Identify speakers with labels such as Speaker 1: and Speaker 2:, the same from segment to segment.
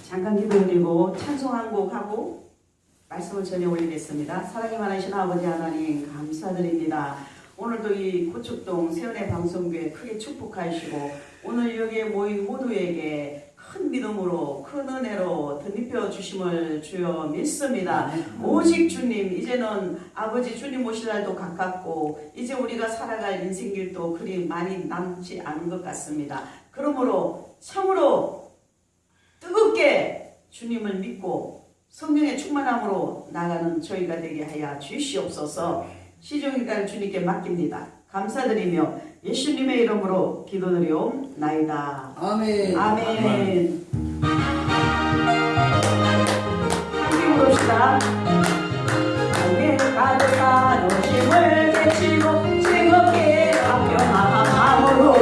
Speaker 1: 잠깐 기도드리고 찬송 한 곡 하고 말씀을 전해 올리겠습니다. 사랑이 많으신 아버지 하나님 감사드립니다. 오늘도 이 고척동 세연의 방송교회 크게 축복하시고 오늘 여기에 모인 모두에게 큰 믿음으로 큰 은혜로 덧입혀 주심을 주여 믿습니다. 오직 주님, 이제는 아버지 주님 오실 날도 가깝고 이제 우리가 살아갈 인생길도 그리 많이 남지 않은 것 같습니다. 그러므로 참으로 뜨겁게 주님을 믿고 성령의 충만함으로 나가는 저희가 되게 하여 주시옵소서. 시종일관 주님께 맡깁니다. 감사드리며 예수님의 이름으로 기도드리옵나이다.
Speaker 2: 아멘.
Speaker 1: 아멘. 함께 부릅시다. 하늘 가득한 오심을 외치고 즐겁게 합병함으로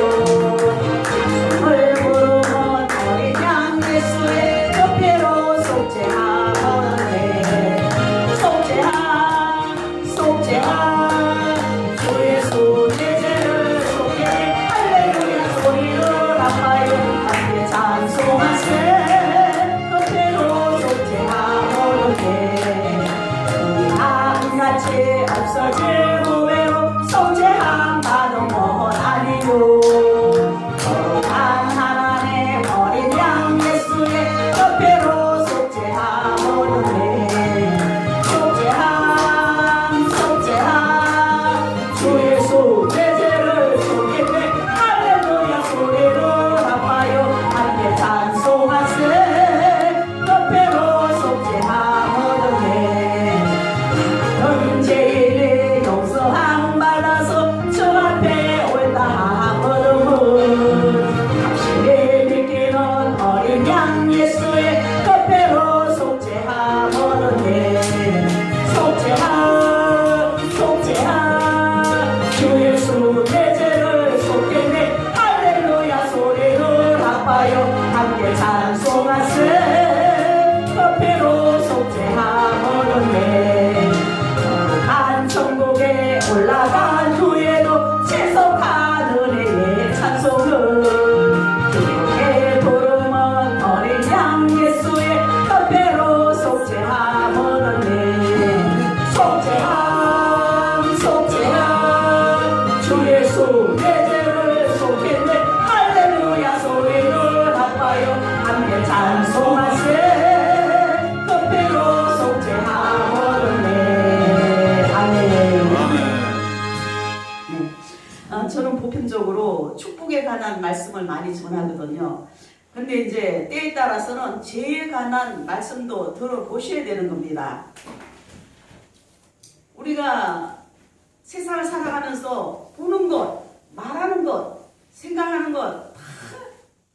Speaker 1: 숨을 부르는 어린 양 예수의 옆에로 속죄하오네. 속죄한 주 예수 내 죄를 속해 할렐루야 소리를 아파요 함께 찬송하세. 옆에로 속죄하오네. 우리 한같이 없어질 후회로 속죄함 받은 건 아니요. 거룩한 하나님 어린 양 예수의 옆에로 속죄하오네. 속죄함 주 예수 내 죄를 속했네. 할렐루야 소리를 아파요 함께 찬송하세. 옆에로 속죄하오네. 너는 죄인의 용서함 받아서 저 앞에 올다 하거든. 당신이 믿기는 어린 양 예수의 옆에로 속죄하거든. 속죄한 주 예수 내 죄를 속했네. 할렐루야 소리를 아파요 함께 찬송하세. 옆에로 속죄하거든. 거룩한 천국에 올라간 후에도 지속한 은혜의 찬송을 기쁘게 부르는 어린 양 예수의 옆에로 속죄하거든. 속죄한 주 예수 내 죄를 속했네. 할렐루야 소리를 아파요 함께 찬송하세. 옆에로 속죄하거든. 아멘. 저는 보편적으로 축복에 관한 말씀을 많이 전하거든요. 근데 이제 때에 따라서는 죄에 관한 말씀도 들어보셔야 되는 겁니다. 우리가 세상을 살아가면서 보는 것, 말하는 것, 생각하는 것 다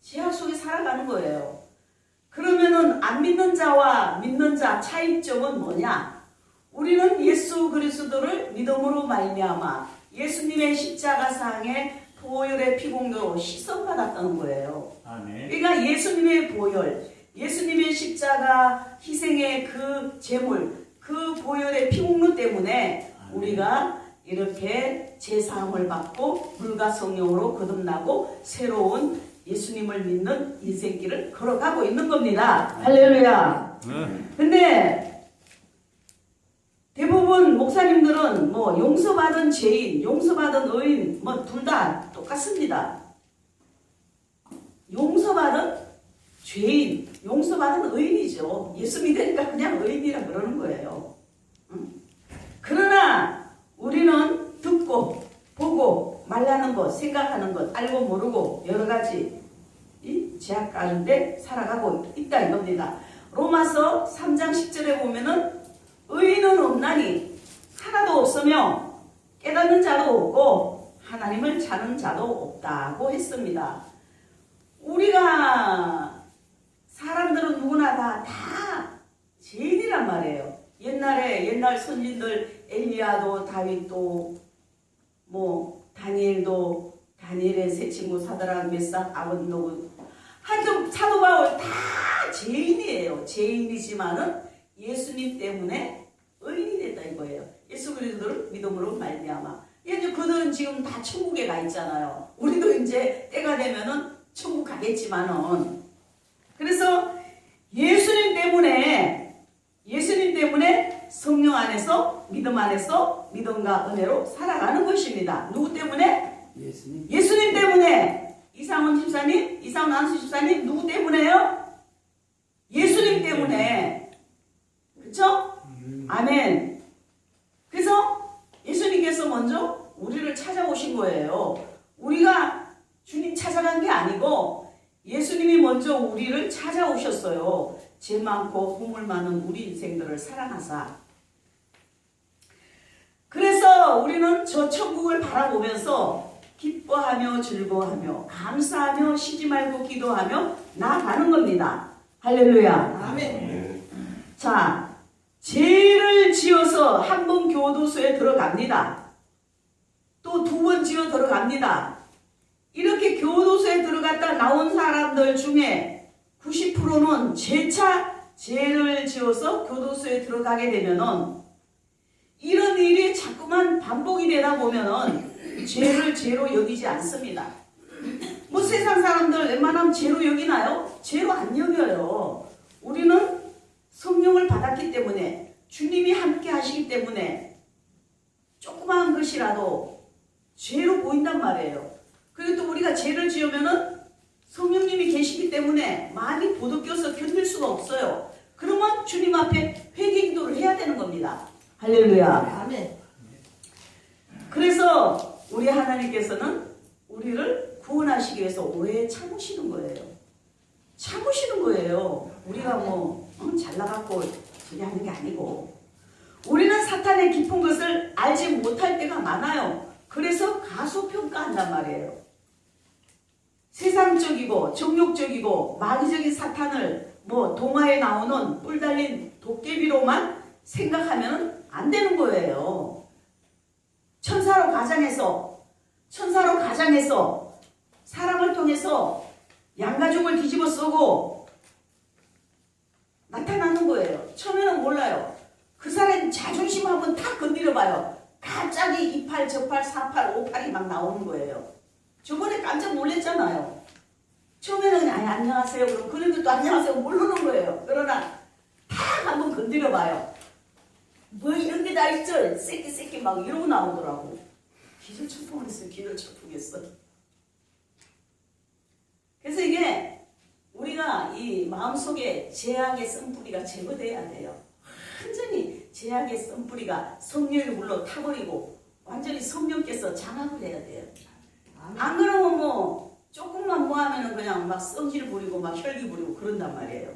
Speaker 1: 죄악 속에 살아가는 거예요. 그러면은 안 믿는 자와 믿는 자 차이점은 뭐냐? 우리는 예수 그리스도를 믿음으로 말미암아 예수님의 십자가상의 보혈의 피공로로 시선받았다는 거예요.
Speaker 3: 아멘.
Speaker 1: 그러니까 예수님의 보혈, 예수님의 십자가 희생의 그 제물, 그 보혈의 피공로 때문에 우리가 이렇게 제사함을 받고 물과 성령으로 거듭나고 새로운 예수님을 믿는 인생길을 걸어가고 있는 겁니다. 할렐루야. 근데 대부분 목사님들은 뭐 용서받은 죄인, 용서받은 의인 뭐 둘 다 똑같습니다. 용서받은 죄인, 용서받은 의인이죠. 예수 믿으니까 그냥 의인이라 그러는 거예요. 그러나 우리는 듣고 보고 말하는 것, 생각하는 것, 알고 모르고 여러 가지 이 죄악 가운데 살아가고 있다 이겁니다. 로마서 3장 10절에 보면은 의인은 없나니 하나도 없으며 깨닫는 자도 없고 하나님을 찾는 자도 없다고 했습니다. 우리가 사람들은 누구나 다 죄인이란 말이에요. 옛날 선진들 엘리야도 다윗도 뭐 다니엘의 세 친구 사드락 메삭 아벳노고 하여튼 사도 바울 다 죄인이에요. 죄인이지만은 예수님 때문에 의인이 됐다 이거예요. 예수 그리스도를 믿음으로 말미암아. 이제 그들은 지금 다 천국에 가 있잖아요. 우리도 이제 때가 되면은 천국 가겠지만은. 그래서 예수님 때문에 성령 안에서 믿음 안에서 믿음과 은혜로 살아가는 것입니다. 누구 때문에? 예수님 때문에. 이상훈 집사님, 이상훈 안수 집사님 누구 때문에요? 예수님 때문에. 그렇죠? 아멘. 그래서 예수님께서 먼저 우리를 찾아오신 거예요. 우리가 주님 찾아간 게 아니고 예수님이 먼저 우리를 찾아오셨어요. 죄 많고 허물 많은 우리 인생들을 사랑하사. 그래서 우리는 저 천국을 바라보면서 기뻐하며 즐거워하며 감사하며 쉬지 말고 기도하며 나아가는 겁니다. 할렐루야.
Speaker 2: 아멘.
Speaker 1: 자, 죄를 지어서 한 번 교도소에 들어갑니다. 또 두 번 지어 들어갑니다. 이렇게 교도소에 들어갔다 나온 사람들 중에 90%는 재차 죄를 지어서 교도소에 들어가게 되면은 이런 일이 자꾸만 반복이 되다 보면은 죄를 죄로 여기지 않습니다. 뭐 세상 사람들 웬만하면 죄로 여기나요? 죄로 안 여겨요. 우리는 성령을 받았기 때문에 주님이 함께 하시기 때문에 조그마한 것이라도 죄로 보인단 말이에요. 그리고 또 우리가 죄를 지으면은 성령님이 계시기 때문에 많이 보드껴서 견딜 수가 없어요. 그러면 주님 앞에 회개 기도를 해야 되는 겁니다. 할렐루야.
Speaker 2: 아멘.
Speaker 1: 그래서 우리 하나님께서는 우리를 구원하시기 위해서 오래 참으시는 거예요. 참으시는 거예요. 우리가 잘 나갔고 저기 하는 게 아니고 우리는 사탄의 깊은 것을 알지 못할 때가 많아요. 그래서 가소평가한단 말이에요. 세상적이고 정욕적이고 마귀적인 사탄을 동화에 나오는 뿔 달린 도깨비로만 생각하면 안 되는 거예요. 천사로 가장해서 사람을 통해서 양가족을 뒤집어 쓰고 나타나는 거예요. 처음에는 몰라요. 그 사람 자존심 한번 다 건드려 봐요. 갑자기 이팔 저팔 사팔 오팔이 막 나오는 거예요. 저번에 깜짝 놀랐잖아요. 처음에는 그냥 안녕하세요. 그럼 그래도 또 안녕하세요 모르는 거예요. 그러나 탁 한번 건드려 봐요. 뭐 이런 게 다 있죠. 새끼 막 이러고 나오더라고. 기절천풍을 했어요. 기절천풍했어. 그래서 이게 우리가 이 마음속에 죄악의 쓴뿌리가 제거돼야 돼요. 완전히 죄악의 쓴뿌리가 성령의 물로 타버리고 완전히 성령께서 장악을 해야 돼요. 안 그러면 조금만 하면은 그냥 막 성질 부리고 막 혈기 부리고 그런단 말이에요.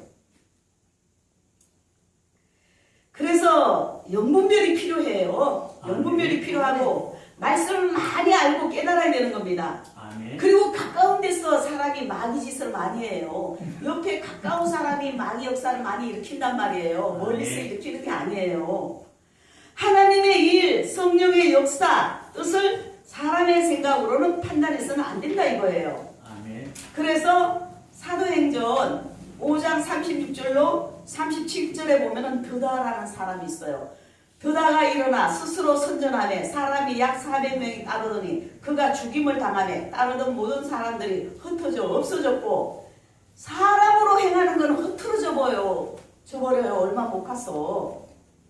Speaker 1: 그래서 영분별이 필요해요. 영분별이 필요하고 말씀을 많이 알고 깨달아야 되는 겁니다. 그리고 가까운 데서 사람이 마귀 짓을 많이 해요. 옆에 가까운 사람이 마귀 역사를 많이 일으킨단 말이에요. 멀리서 일으키는 게 아니에요. 하나님의 일, 성령의 역사, 뜻을 사람의 생각으로는 판단해서는 안 된다 이거예요. 그래서 사도행전 5장 36절로 37절에 보면은 드다라는 사람이 있어요. 드다가 일어나 스스로 선전하며 사람이 약 400명이 따르더니 그가 죽임을 당하며 따르던 모든 사람들이 흩어져 없어졌고 사람으로 행하는 건 흐트러져 버려요. 얼마 못 갔어.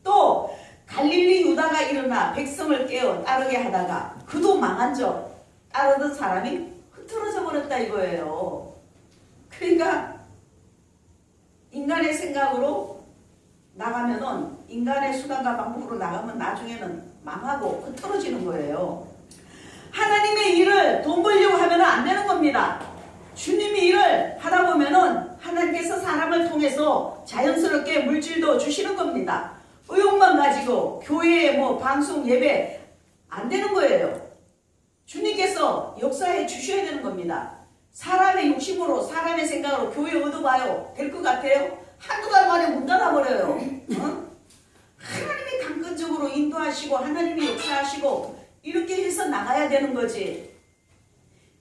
Speaker 1: 또 갈릴리 유다가 일어나 백성을 깨어 따르게 하다가 그도 망한 적 따르던 사람이 흐트러져 버렸다 이거예요. 그러니까 인간의 생각으로 나가면은 인간의 수단과 방법으로 나가면 나중에는 망하고 흐트러지는 거예요. 하나님의 일을 돈 벌려고 하면 안 되는 겁니다. 주님이 일을 하다 보면은 하나님께서 사람을 통해서 자연스럽게 물질도 주시는 겁니다. 의욕만 가지고 교회에 방송 예배 안 되는 거예요. 주님께서 역사해 주셔야 되는 겁니다. 사람의 욕심으로 사람의 생각으로 교회 얻어봐요. 될 것 같아요? 한두 달 만에 문 닫아버려요. 하나님이 강건적으로 인도하시고 하나님이 역사하시고 이렇게 해서 나가야 되는 거지.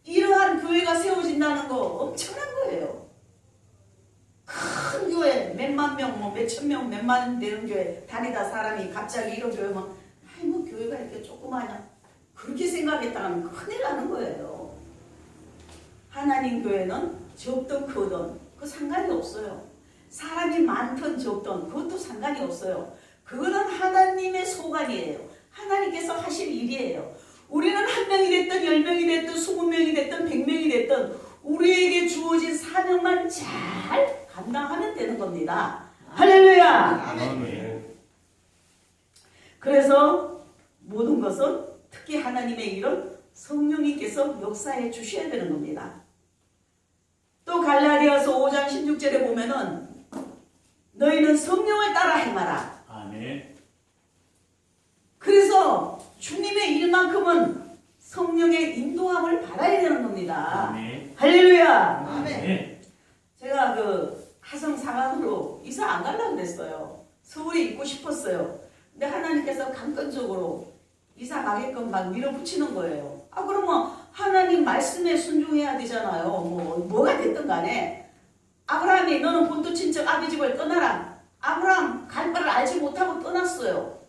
Speaker 1: 이러한 교회가 세워진다는 거 엄청난 거예요. 큰 교회 몇만 명, 몇천 명, 몇만 되는 교회 다니다 사람이 갑자기 이런 교회만 교회가 이렇게 조그마냐 그렇게 생각했다면 큰일 나는 거예요. 하나님 교회는 적든 크든 그 상관이 없어요. 사람이 많든 적든 그것도 상관이 없어요. 그거는 하나님의 소관이에요. 하나님께서 하실 일이에요. 우리는 1명이 됐든 10명이 됐든 20명이 됐든 100명이 됐든 우리에게 주어진 사명만 잘 감당하면 되는 겁니다. 할렐루야.
Speaker 2: 아멘.
Speaker 1: 그래서 모든 것은 특히 하나님의 일은 성령님께서 역사해 주셔야 되는 겁니다. 또 갈라디아서 5장 16절에 보면은 너희는 성령을 따라 행하라.
Speaker 2: 아멘.
Speaker 1: 그래서 주님의 일만큼은 성령의 인도함을 받아야 되는 겁니다.
Speaker 2: 아멘.
Speaker 1: 할렐루야.
Speaker 2: 아멘.
Speaker 1: 제가 하성 상황으로 이사 안 가려고 그랬어요. 서울에 있고 싶었어요. 근데 하나님께서 강권적으로 이사 가게끔 막 밀어붙이는 거예요. 그러면 하나님 말씀에 순종해야 되잖아요. 뭐가 됐든 간에. 아브라함이 너는 본토 친척 아비 집을 떠나라. 아브라함 갈 바를 알지 못하고 떠났어요.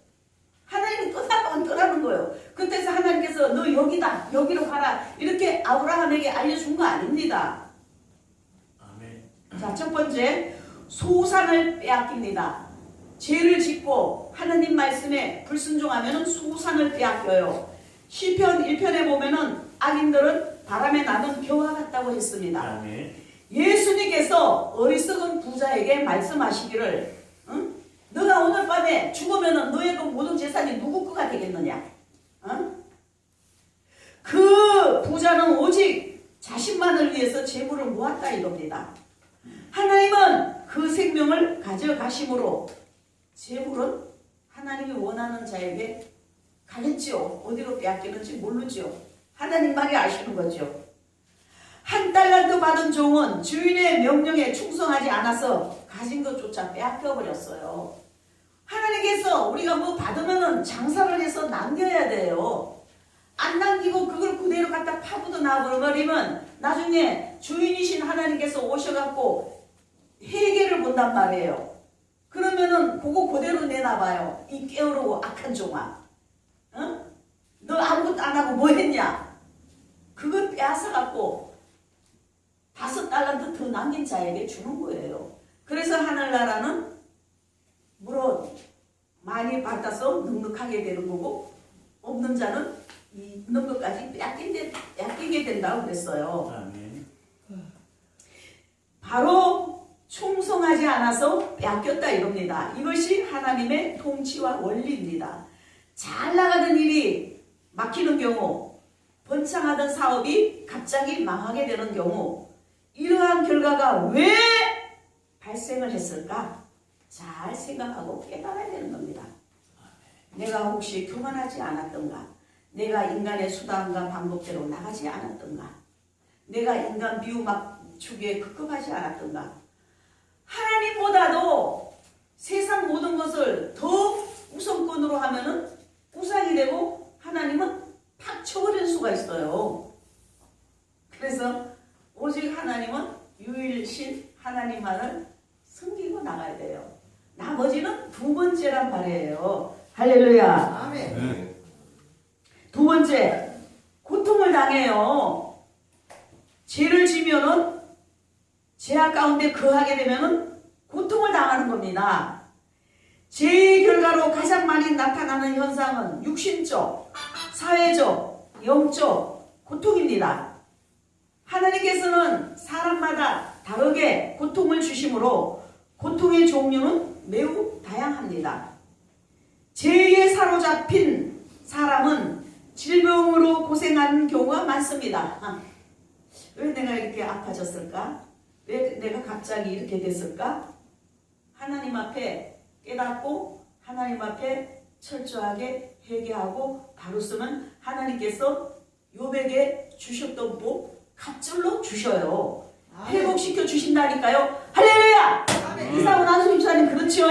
Speaker 1: 하나님이 떠나라고 떠나는 거예요. 그때서 하나님께서 너 여기다, 여기로 가라. 이렇게 아브라함에게 알려준 거 아닙니다.
Speaker 2: 아멘.
Speaker 1: 자, 첫 번째, 소산을 빼앗깁니다. 죄를 짓고 하나님 말씀에 불순종하면 소산을 빼앗겨요. 시편 1편에 보면은 악인들은 바람에 나는 겨와 같다고 했습니다.
Speaker 2: 아멘.
Speaker 1: 예수님께서 어리석은 부자에게 말씀하시기를 너가 오늘 밤에 죽으면 너의 그 모든 재산이 누구 거가 되겠느냐? 그 부자는 오직 자신만을 위해서 재물을 모았다 이겁니다. 하나님은 그 생명을 가져가심으로 재물은 하나님이 원하는 자에게 가겠지요. 어디로 빼앗기는지 모르지요. 하나님만이 아시는 거죠. 1달란트 받은 종은 주인의 명령에 충성하지 않아서 가진 것조차 빼앗겨버렸어요. 하나님께서 우리가 뭐 받으면은 장사를 해서 남겨야 돼요. 안 남기고 그걸 그대로 갖다 파묻어 놔버리면 나중에 주인이신 하나님께서 오셔갖고 회개를 본단 말이에요. 그러면은 그거 그대로 내놔봐요. 이 게으르고 악한 종아. 너 아무것도 안 하고 뭐 했냐? 그걸 빼앗아갖고 5달란트 더 남긴 자에게 주는 거예요. 그래서 하늘나라는 물론 많이 받아서 넉넉하게 되는 거고 없는 자는 있는 것까지 빼앗기게 된다고 그랬어요.
Speaker 2: 아멘.
Speaker 1: 바로 충성하지 않아서 빼앗겼다 이겁니다. 이것이 하나님의 통치와 원리입니다. 잘 나가던 일이 막히는 경우, 번창하던 사업이 갑자기 망하게 되는 경우 이러한 결과가 왜 발생을 했을까? 잘 생각하고 깨달아야 되는 겁니다. 내가 혹시 교만하지 않았던가? 내가 인간의 수단과 방법대로 나가지 않았던가? 내가 인간 비유 맞추기에 급급하지 않았던가? 하나님보다도 세상 모든 것을 더 우선권으로 하면은 우상이 되고 하나님은 팍 쳐버릴 수가 있어요. 그래서 오직 하나님은 유일신 하나님만을 섬기고 나가야 돼요. 나머지는 두 번째란 말이에요. 할렐루야.
Speaker 3: 아멘.
Speaker 1: 두 번째, 고통을 당해요. 죄를 지면은 죄악 가운데 거하게 되면은 고통을 당하는 겁니다. 죄의 결과로 가장 많이 나타나는 현상은 육신적, 사회적, 영적 고통입니다. 하나님께서는 사람마다 다르게 고통을 주심으로 고통의 종류는 매우 다양합니다. 죄에 사로잡힌 사람은 질병으로 고생하는 경우가 많습니다. 왜 내가 이렇게 아파졌을까? 왜 내가 갑자기 이렇게 됐을까? 하나님 앞에 깨닫고 하나님 앞에 철저하게 회개하고 바로 쓰면 하나님께서 욥에게 주셨던 복 갑절로 주셔요. 회복시켜 주신다니까요. 할렐루야! 이사고 나누신 집사님 그렇지요?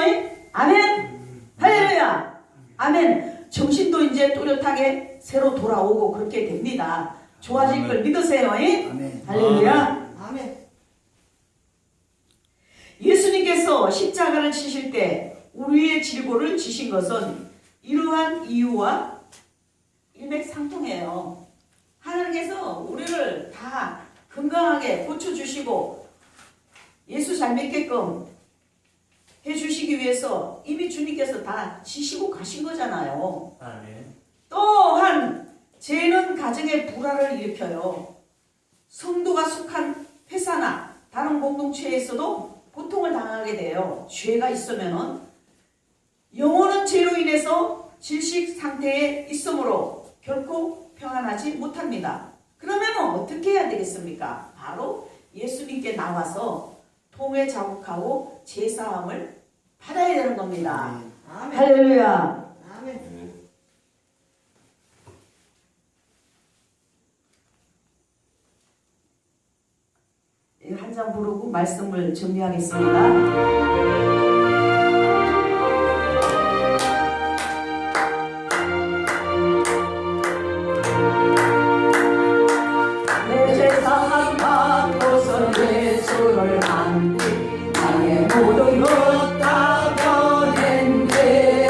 Speaker 1: 아멘! 할렐루야! 아멘! 정신도 이제 또렷하게 새로 돌아오고 그렇게 됩니다. 좋아질 걸 믿으세요.
Speaker 3: 아멘.
Speaker 1: 할렐루야!
Speaker 3: 아멘.
Speaker 1: 예수님께서 십자가를 치실 때 우리의 질고를 지신 것은 이러한 이유와 일맥상통해요. 하나님께서 우리를 다 건강하게 고쳐주시고 예수 잘 믿게끔 해주시기 위해서 이미 주님께서 다 지시고 가신 거잖아요.
Speaker 2: 아멘.
Speaker 1: 또한 죄는 가정의 불화를 일으켜요. 성도가 속한 회사나 다른 공동체에서도 고통을 당하게 돼요. 죄가 있으면은 영혼은 죄로 인해서 질식 상태에 있으므로 결코 평안하지 못합니다. 그러면 어떻게 해야 되겠습니까? 바로 예수님께 나와서 통회 자복하고 제사함을 받아야 되는 겁니다.
Speaker 3: 아멘.
Speaker 1: 할렐루야.
Speaker 3: 아멘.
Speaker 1: 한 장 부르고 말씀을 정리하겠습니다. 내 제사함 받고서 예수를 안기 나의 모든 것 다 변했네.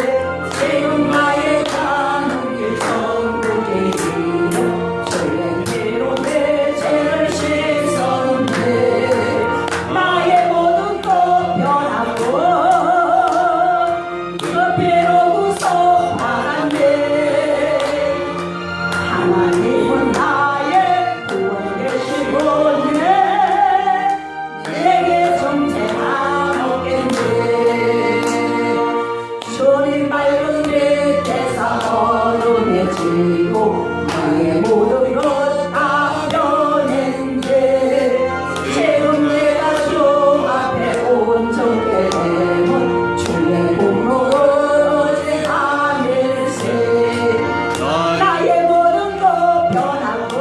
Speaker 1: 지금 나의 가는 길 천국에 이르러 설렘대로 내 죄를 씻었네. 나의 모든 것 변하고 그 피로 구속하네. 하나님은 나의 구원 되시고 내게 정죄하겠네. 손이 맑은 내 대사 어른해지고 나의 모든 것 다 변했네. 지금 내가 주 앞에 온전케 되면 주의 공로를 어제하밀세. 나의 모든 것 변하고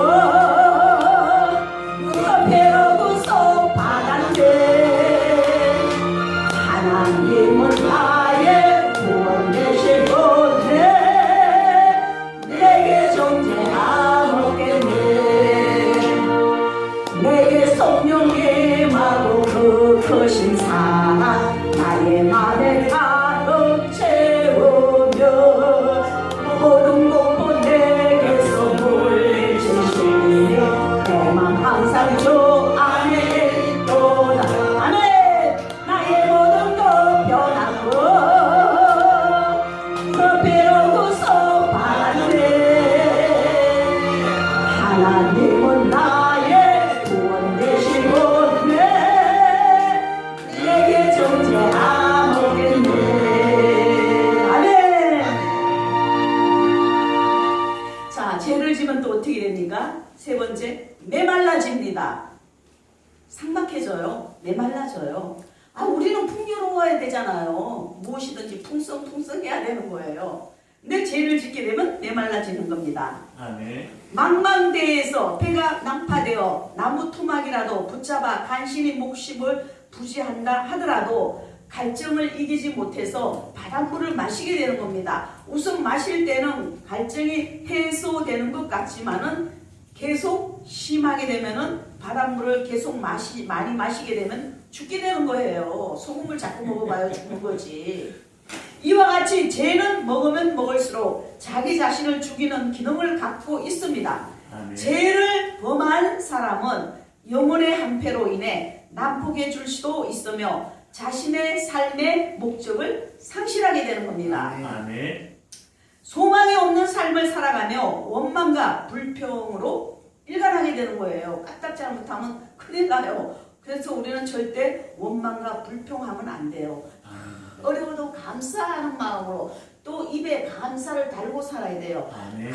Speaker 1: 그 배로 구속받았네. 하나님은 나의 구원 되시고 내게 정죄하겠네. 내게 성령이 임하고 그 크신 사랑 나의 맘에 가득 채우며 모든 공포 내게서 물리치시니 내맘 항상 주 안에 있도다. 아멘. 나의 모든 것 변하고 그 피로 구속받았네. 하나님은 나의 구원 되시고 내게 정죄하겠네. 아멘. 자, 죄를 지면 또 어떻게 됩니까? 세 번째, 메말라집니다. 삭막해져요. 메말라져요. 우리는 풍요로워야 되잖아요. 무엇이든지 풍성해야 되는 거예요. 근데 죄를 짓게 되면 메말라지는 겁니다.
Speaker 2: 아멘.
Speaker 1: 망망대해에서 배가 난파되어 나무 토막이라도 붙잡아 간신히 목심을 부지한다 하더라도 갈증을 이기지 못해서 바닷물을 마시게 되는 겁니다. 우선 마실 때는 갈증이 해소되는 것 같지만은 계속 심하게 되면은 바닷물을 계속 많이 마시게 되면 죽게 되는 거예요. 소금을 자꾸 먹어봐요. 죽는 거지. 이와 같이 죄는 먹으면 먹을수록 자기 자신을 죽이는 기능을 갖고 있습니다.
Speaker 2: 아멘.
Speaker 1: 죄를 범한 사람은 영혼의 한패로 인해 난폭해질 수도 있으며 자신의 삶의 목적을 상실하게 되는 겁니다.
Speaker 2: 아멘.
Speaker 1: 소망이 없는 삶을 살아가며 원망과 불평으로 일관하게 되는 거예요. 까딱 잘못하면 큰일 나요. 그래서 우리는 절대 원망과 불평하면 안 돼요. 어려워도 감사하는 마음으로 또 입에 감사를 달고 살아야 돼요.
Speaker 2: 아멘.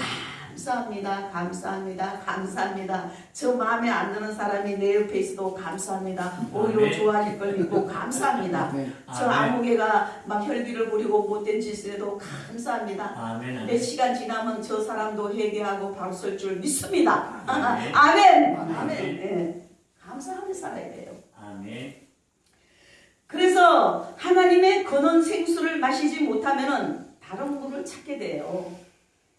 Speaker 1: 감사합니다. 감사합니다. 감사합니다. 저 마음에 안 드는 사람이 내 옆에 있어도 감사합니다. 오히려
Speaker 2: 아멘.
Speaker 1: 좋아질 걸 믿고 감사합니다. 저
Speaker 2: 아멘.
Speaker 1: 아무개가 막 혈기를 부리고 못된 짓을 해도 감사합니다.
Speaker 2: 아멘.
Speaker 1: 몇 시간 지나면 저 사람도 회개하고 바로 설 줄 믿습니다.
Speaker 2: 아멘.
Speaker 1: 아멘.
Speaker 2: 아멘.
Speaker 1: 네. 감사하며 살아야 돼요.
Speaker 2: 아멘.
Speaker 1: 그래서 하나님의 근원 생수를 마시지 못하면은 다른 물을 찾게 돼요.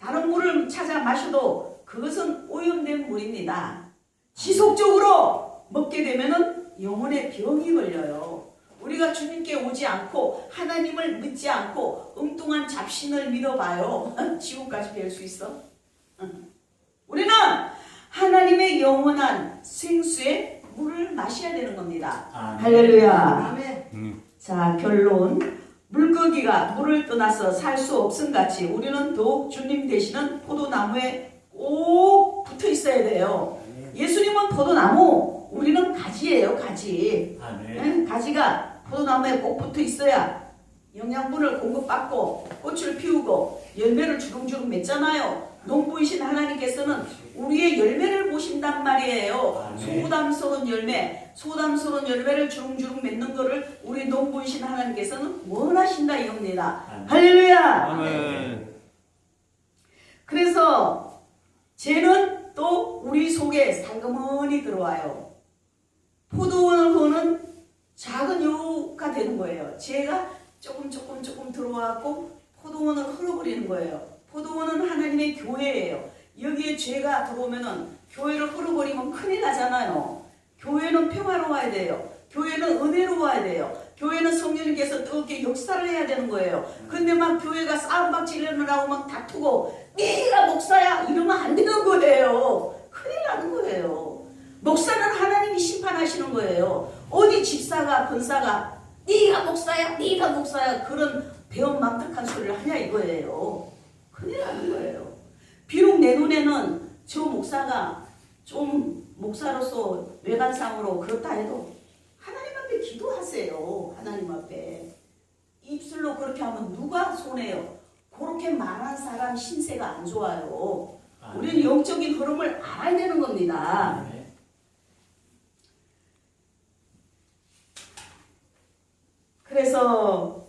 Speaker 1: 다른 물을 찾아 마셔도 그것은 오염된 물입니다. 지속적으로 먹게 되면은 영혼의 병이 걸려요. 우리가 주님께 오지 않고 하나님을 믿지 않고 엉뚱한 잡신을 믿어봐요. 지옥까지 뵐 수 있어? 우리는 하나님의 영원한 생수의 물을 마셔야 되는 겁니다.
Speaker 2: 아멘.
Speaker 1: 할렐루야.
Speaker 3: 아멘.
Speaker 1: 자, 결론. 물고기가 물을 떠나서 살 수 없음 같이 우리는 더욱 주님 되시는 포도나무에 꼭 붙어 있어야 돼요. 예수님은 포도나무, 우리는 가지예요, 가지.
Speaker 2: 아멘.
Speaker 1: 가지가 포도나무에 꼭 붙어 있어야 영양분을 공급받고 꽃을 피우고 열매를 주렁주렁 맺잖아요. 농부이신 하나님께서는 우리의 열매를 보신단 말이에요.
Speaker 2: 아멘.
Speaker 1: 소담스러운 열매를 주렁주렁 맺는 것을 우리 농부이신 하나님께서는 원하신다 이겁니다.
Speaker 2: 아멘.
Speaker 1: 할렐루야.
Speaker 2: 아멘.
Speaker 1: 그래서 죄는 또 우리 속에 살그머니 들어와요. 포도원을 보는 작은 유혹가 되는 거예요. 죄가 조금 들어와갖고 포도원을 흘러버리는 거예요. 포도원은 하나님의 교회예요. 여기에 죄가 들어오면은 교회를 흘러버리면 큰일 나잖아요. 교회는 평화로워야 돼요. 교회는 은혜로워야 돼요. 교회는 성령님께서 뜨겁게 역사를 해야 되는 거예요. 근데 막 교회가 싸움박질을 하고 막 다투고 네가 목사야 이러면 안 되는 거예요. 큰일 나는 거예요. 목사는 하나님이 심판하시는 거예요. 어디 집사가 권사가 네가 목사야 그런 배운 막득한 소리를 하냐 이거예요. 큰일 나는 거예요. 비록 내 눈에는 저 목사가 좀 목사로서 외관상으로 그렇다 해도 하나님 앞에 기도하세요. 하나님 앞에. 입술로 그렇게 하면 누가 손해요? 그렇게 말한 사람 신세가 안 좋아요. 우리는 영적인 흐름을 알아야 되는 겁니다.
Speaker 2: 아멘.
Speaker 1: 그래서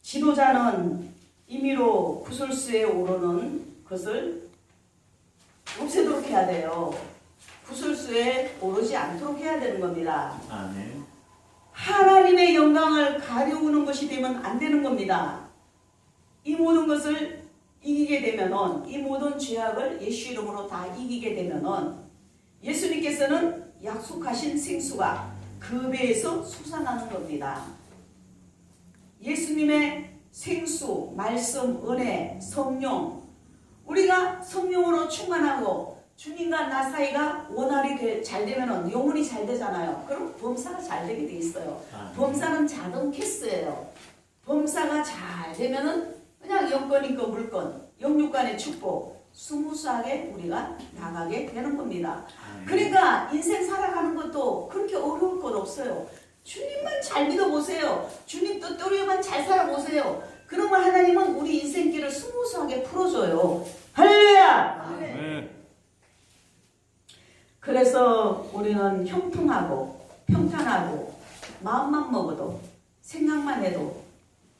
Speaker 1: 지도자는 임의로 구설수에 오르는 것을 없애도록 해야 돼요. 구설수에 오르지 않도록 해야 되는 겁니다.
Speaker 2: 아멘.
Speaker 1: 하나님의 영광을 가려우는 것이 되면 안 되는 겁니다. 이 모든 것을 이기게 되면은, 이 모든 죄악을 예수 이름으로 다 이기게 되면은 예수님께서는 약속하신 생수가 그 배에서 솟아나는 겁니다. 예수님의 생수, 말씀, 은혜, 성령, 우리가 성령으로 충만하고 주님과 나 사이가 원활히 잘 되면 영혼이 잘 되잖아요. 그럼 범사가 잘 되게 돼 있어요. 범사는 자동 캐스예요. 범사가 잘 되면은 그냥 영권 있고 물권, 영육간의 축복 스무스하게 우리가 나가게 되는 겁니다. 그러니까 인생 살아가는 것도 그렇게 어려울 건 없어요. 주님만 잘 믿어보세요. 주님 뜻대로만 잘 살아보세요. 그러면 하나님은 우리 인생길을 스무스하게 풀어줘요. 할렐루야!
Speaker 2: 아멘.
Speaker 1: 그래서 우리는 형통하고 평탄하고 마음만 먹어도 생각만 해도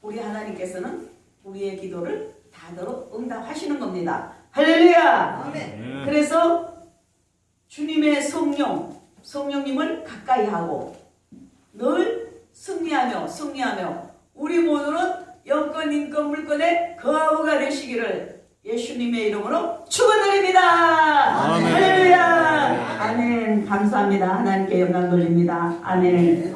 Speaker 1: 우리 하나님께서는 우리의 기도를 다대로 응답하시는 겁니다. 할렐루야!
Speaker 2: 아멘.
Speaker 1: 그래서 주님의 성령님을 가까이 하고 늘 승리하며 우리 모두는 영권, 인권, 물권의 거하고가 되시기를 예수님의 이름으로 축원드립니다.
Speaker 2: 아멘.
Speaker 1: 할렐루야. 아멘. 감사합니다. 하나님께 영광 돌립니다. 아멘.